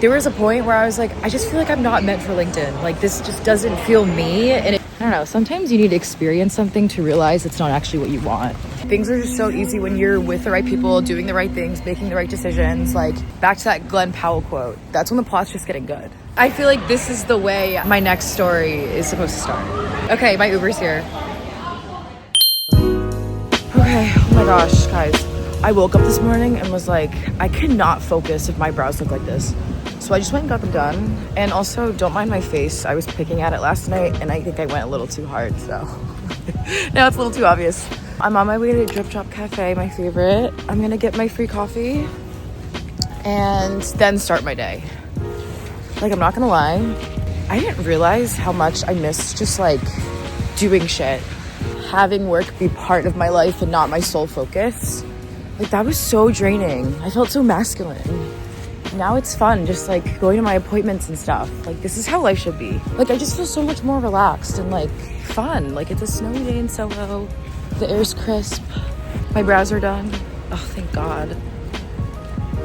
There was a point where I was like, I just feel like I'm not meant for LinkedIn. Like, this just doesn't feel me. And I don't know, sometimes you need to experience something to realize it's not actually what you want. Things are just so easy when you're with the right people, doing the right things, making the right decisions. Like, back to that Glenn Powell quote, that's when the plot's just getting good. I feel like this is the way my next story is supposed to start. Okay, my Uber's here. Okay, oh my gosh, guys. I woke up this morning and was like, I cannot focus if my brows look like this. So I just went and got them done. And also, don't mind my face. I was picking at it last night and I think I went a little too hard, so now it's a little too obvious. I'm on my way to Drip Drop Cafe, my favorite. I'm gonna get my free coffee and then start my day. Like, I'm not gonna lie, I didn't realize how much I missed just like doing shit. Having work be part of my life and not my sole focus. Like, that was so draining. I felt so masculine. Now it's fun, just like going to my appointments and stuff. Like, this is how life should be. Like, I just feel so much more relaxed and like fun. Like, it's a snowy day in Soho. The air's crisp. My brows are done. Oh, thank God.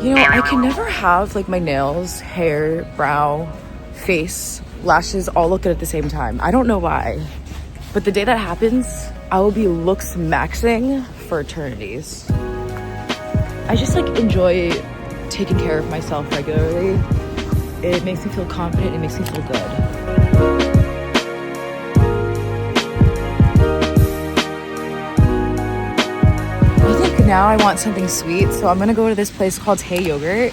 You know, I can never have like my nails, hair, brow, face, lashes all look good at the same time. I don't know why. But the day that happens, I will be looks maxing for eternities. I just like enjoy taking care of myself regularly. It makes me feel confident. It makes me feel good. I think now I want something sweet, so I'm gonna go to this place called Hey Yogurt.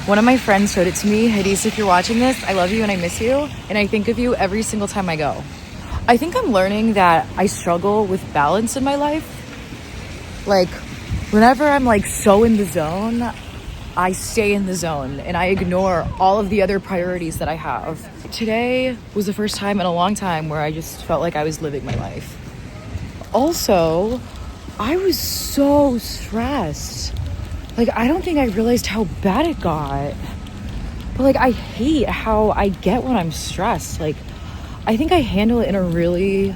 One of my friends showed it to me. Hadis, if you're watching this, I love you and I miss you, and I think of you every single time I go. I think I'm learning that I struggle with balance in my life. Like, whenever I'm like so in the zone, I stay in the zone and I ignore all of the other priorities that I have. Today was the first time in a long time where I just felt like I was living my life. Also, I was so stressed. Like, I don't think I realized how bad it got. But like, I hate how I get when I'm stressed. Like, I think I handle it in a really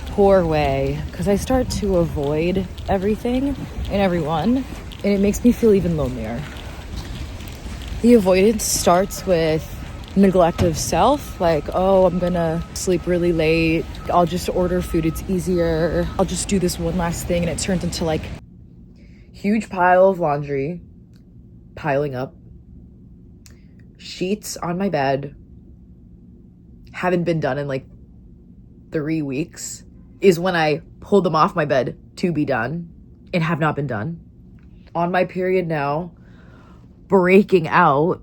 poor way because I start to avoid everything and everyone, and it makes me feel even lonelier. The avoidance starts with neglect of self, like, oh, I'm gonna sleep really late, I'll just order food, it's easier, I'll just do this one last thing, and it turns into like huge pile of laundry piling up, sheets on my bed haven't been done in like 3 weeks is when I pull them off my bed to be done and have not been done. On my period now, breaking out.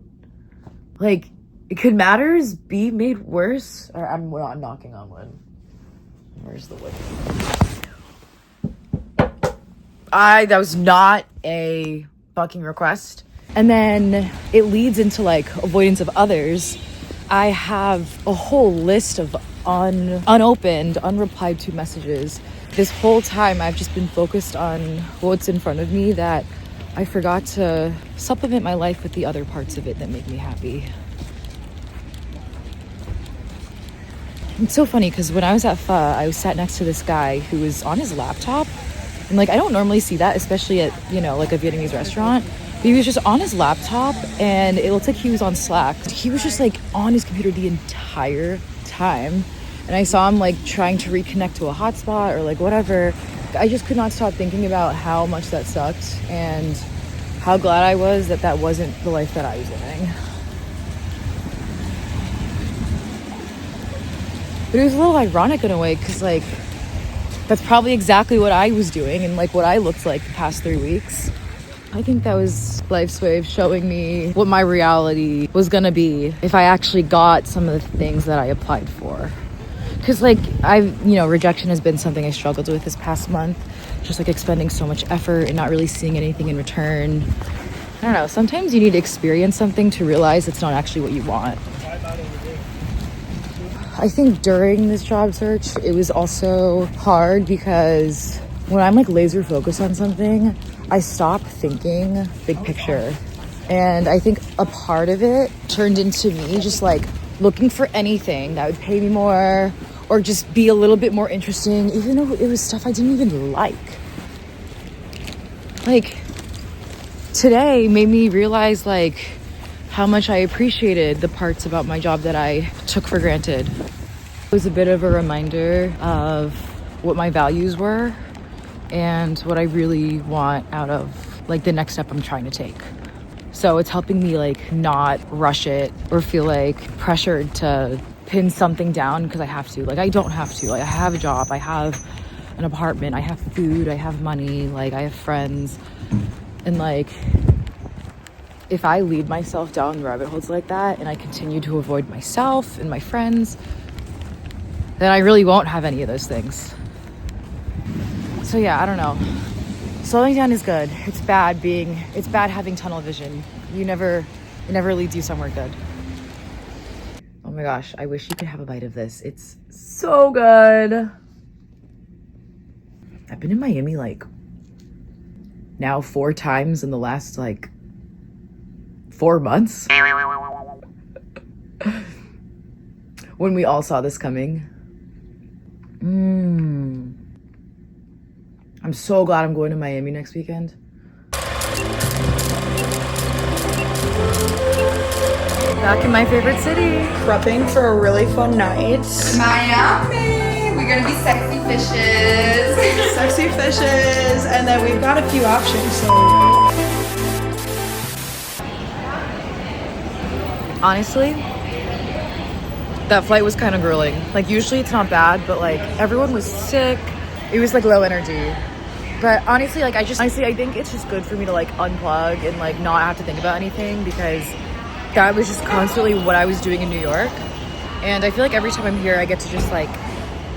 Like, could matters be made worse? Or I'm not knocking on wood. Where's the wood? That was not a fucking request. And then it leads into like avoidance of others. I have a whole list of unopened, unreplied to messages. This whole time I've just been focused on what's in front of me that I forgot to supplement my life with the other parts of it that make me happy. It's so funny because when I was at Pho, I was sat next to this guy who was on his laptop. And like, I don't normally see that, especially at, you know, like a Vietnamese restaurant. But he was just on his laptop and it looked like he was on Slack. He was just like on his computer the entire time. And I saw him like trying to reconnect to a hotspot or like whatever. I just could not stop thinking about how much that sucked and how glad I was that that wasn't the life that I was living. But it was a little ironic in a way because like that's probably exactly what I was doing and like what I looked like the past 3 weeks. I think that was Life's Wave showing me what my reality was gonna be if I actually got some of the things that I applied for. Because like rejection has been something I struggled with this past month. Just like expending so much effort and not really seeing anything in return. I don't know, sometimes you need to experience something to realize it's not actually what you want. I think during this job search, it was also hard because when I'm like laser focused on something, I stop thinking big picture. And I think a part of it turned into me just like looking for anything that would pay me more or just be a little bit more interesting, even though it was stuff I didn't even like. Like, today made me realize like how much I appreciated the parts about my job that I took for granted. It was a bit of a reminder of what my values were and what I really want out of like the next step I'm trying to take. So it's helping me like not rush it or feel like pressured to pin something down because I have to. Like I don't have to. Like I have a job, I have an apartment, I have food, I have money, like I have friends. And like if I lead myself down rabbit holes like that and I continue to avoid myself and my friends, then I really won't have any of those things. So yeah, I don't know. Slowing down is good. It's bad having tunnel vision. It never leads you somewhere good. Oh my gosh, I wish you could have a bite of this. It's so good. I've been in Miami like now 4 times in the last like 4 months. When we all saw this coming. I'm so glad I'm going to Miami next weekend. Back in my favorite city. Prepping for a really fun night. Miami! We're gonna be sexy fishes. Sexy fishes, and then we've got a few options, so. Honestly, that flight was kind of grueling. Like usually it's not bad, but like everyone was sick. It was like low energy. But honestly, like I think it's just good for me to like unplug and like not have to think about anything, because that was just constantly what I was doing in New York. And I feel like every time I'm here, I get to just like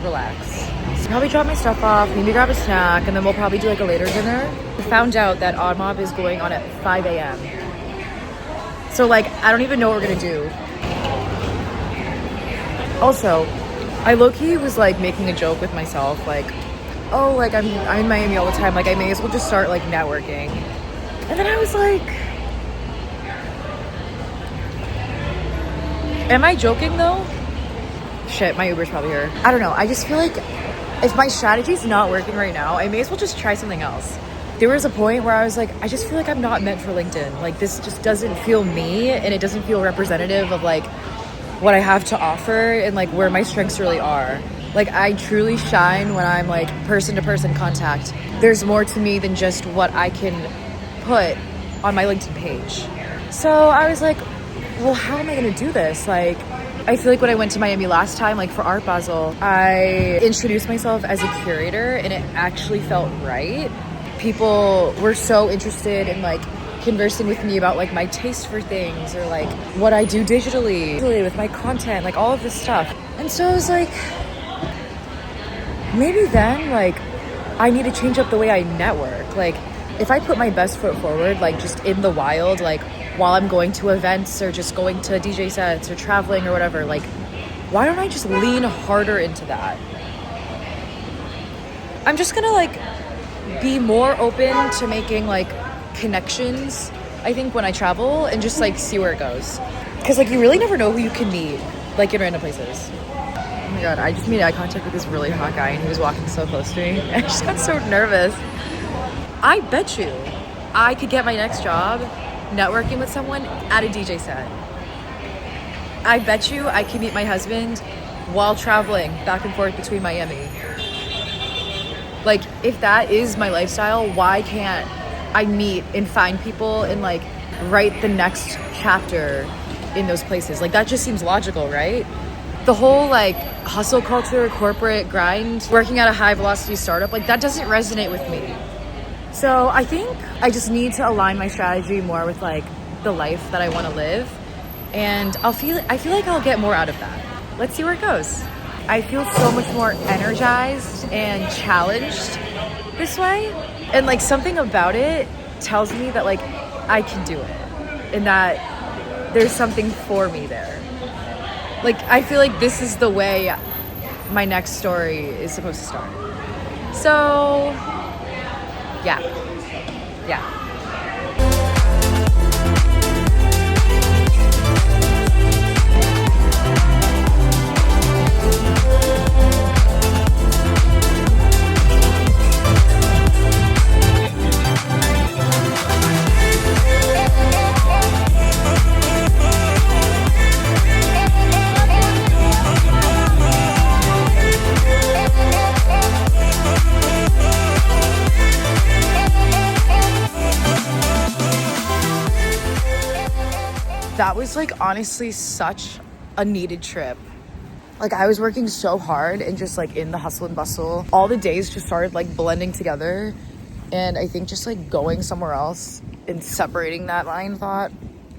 relax. So probably drop my stuff off, maybe grab a snack, and then we'll probably do like a later dinner. I found out that Odd Mob is going on at 5 a.m. So like, I don't even know what we're gonna do. Also, I low-key was like making a joke with myself, like, oh, like I'm in Miami all the time, like I may as well just start like networking. And then I was like, am I joking though? Shit, my Uber's probably here. I don't know, I just feel like if my strategy's not working right now, I may as well just try something else. There was a point where I was like, I just feel like I'm not meant for LinkedIn. Like this just doesn't feel me, and it doesn't feel representative of like what I have to offer and like where my strengths really are. Like I truly shine when I'm like person-to-person contact. There's more to me than just what I can put on my LinkedIn page. So I was like, well, how am I gonna do this? Like, I feel like when I went to Miami last time, like for Art Basel, I introduced myself as a curator and it actually felt right. People were so interested in like conversing with me about like my taste for things or like what I do digitally with my content, like all of this stuff. And so I was like, maybe then like I need to change up the way I network. Like if I put my best foot forward, like just in the wild, like while I'm going to events or just going to DJ sets or traveling or whatever, like why don't I just lean harder into that? I'm just gonna like be more open to making like connections, I think, when I travel, and just like see where it goes. Because like you really never know who you can meet like in random places. Oh my god, I just made eye contact with this really hot guy and he was walking so close to me. I just got so nervous. I bet you I could get my next job networking with someone at a DJ set. I bet you I could meet my husband while traveling back and forth between Miami. Like, if that is my lifestyle, why can't I meet and find people and like write the next chapter in those places? Like that just seems logical, right? The whole like hustle culture, corporate grind, working at a high velocity startup, like that doesn't resonate with me. So I think I just need to align my strategy more with like the life that I want to live, and I feel like I'll get more out of that. Let's see where it goes. I feel so much more energized and challenged this way, and like something about it tells me that like I can do it and that there's something for me there. Like I feel like this is the way my next story is supposed to start. So yeah. that was like honestly such a needed trip. Like I was working so hard and just like in the hustle and bustle. All the days just started like blending together. And I think just like going somewhere else and separating that line of thought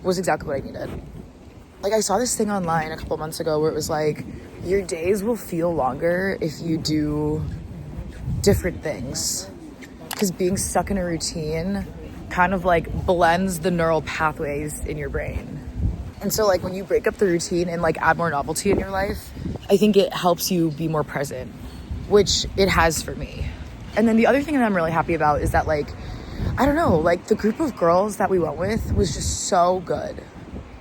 was exactly what I needed. Like I saw this thing online a couple months ago where it was like, your days will feel longer if you do different things. Because being stuck in a routine kind of like blends the neural pathways in your brain. And so like when you break up the routine and like add more novelty in your life, I think it helps you be more present, which it has for me. And then the other thing that I'm really happy about is that like, I don't know, like the group of girls that we went with was just so good.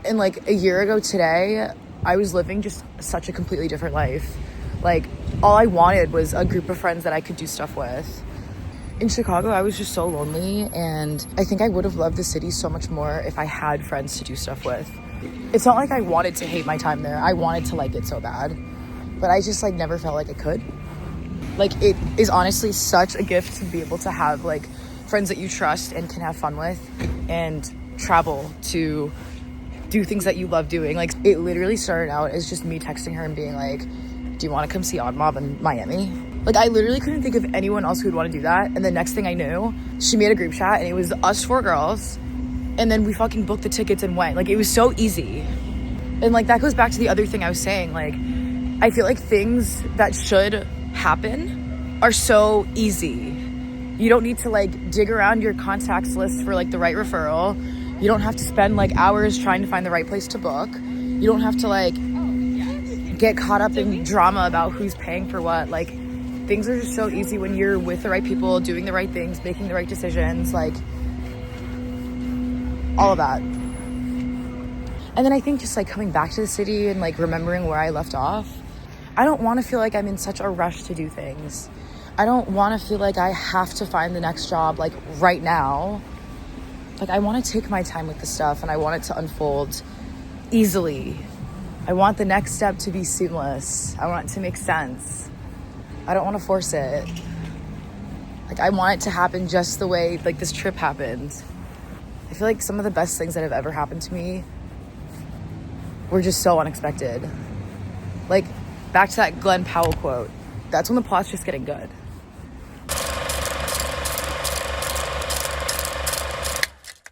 And like a year ago today, I was living just such a completely different life. Like all I wanted was a group of friends that I could do stuff with. In Chicago, I was just so lonely, and I think I would have loved the city so much more if I had friends to do stuff with. It's not like I wanted to hate my time there. I wanted to like it so bad, but I just like never felt like I could. Like it is honestly such a gift to be able to have like friends that you trust and can have fun with and travel to do things that you love doing. Like it literally started out as just me texting her and being like, do you want to come see Odd Mob in Miami? Like I literally couldn't think of anyone else who would want to do that. And the next thing I knew, she made a group chat and it was us 4 girls. And then we fucking booked the tickets and went. Like it was so easy. And like that goes back to the other thing I was saying. Like I feel like things that should happen are so easy. You don't need to like dig around your contacts list for like the right referral. You don't have to spend like hours trying to find the right place to book. You don't have to like get caught up in drama about who's paying for what. Like things are just so easy when you're with the right people, doing the right things, making the right decisions, like all of that. And then I think just like coming back to the city and like remembering where I left off, I don't want to feel like I'm in such a rush to do things. I don't want to feel like I have to find the next job like right now. Like I want to take my time with the stuff and I want it to unfold easily. I want the next step to be seamless. I want it to make sense. I don't want to force it. Like I want it to happen just the way like this trip happened. I feel like some of the best things that have ever happened to me were just so unexpected. Like back to that Glenn Powell quote, that's when the plot's just getting good.